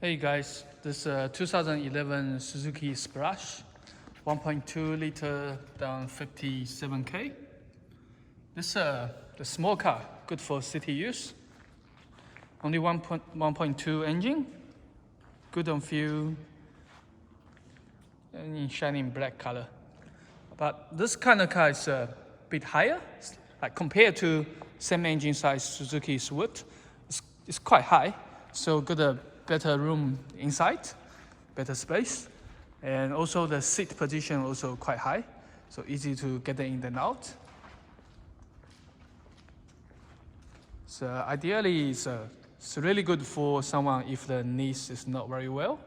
Hey guys, this 2011 Suzuki Splash, 1.2 liter down 57k. This the small car, good for city use. Only 1.2 engine, good on fuel, and in shining black color. But this kind of car is a bit higher, like compared to same engine size Suzuki Swift. It's quite high, so got a better room inside, better space, and also the seat position also quite high, so easy to get in and out. So ideally, it's really good for someone if the knees is not very well.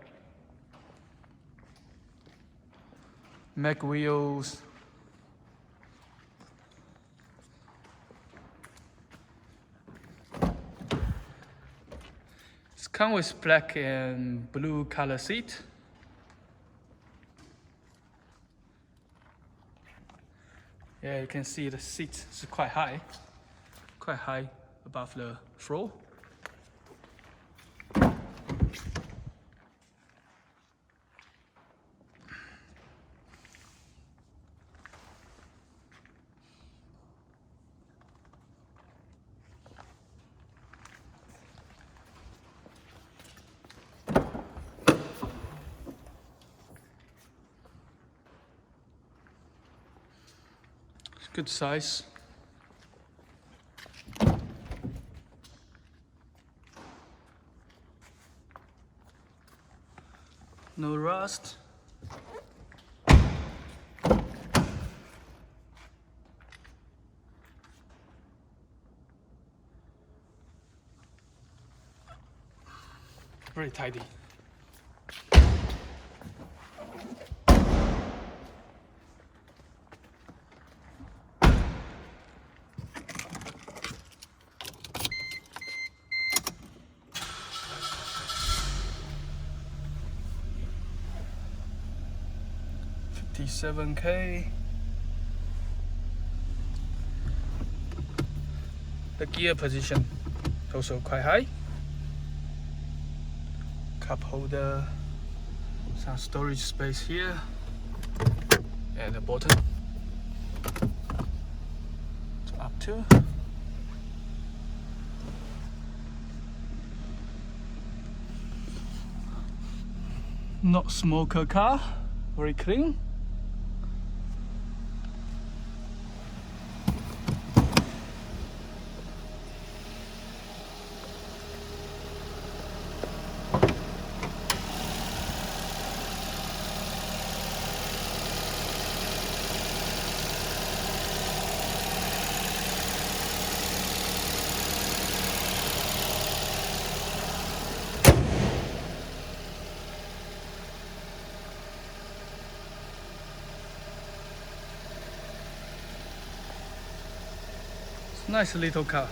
MIG wheels. It comes with black and blue color seat. Yeah, you can see the seat is quite high above the floor. Good size. No rust. Very tidy. $57K. The gear position also quite high. Cup holder, some storage space here, and the bottom. So up to. Not smoker car, very clean. Nice little car.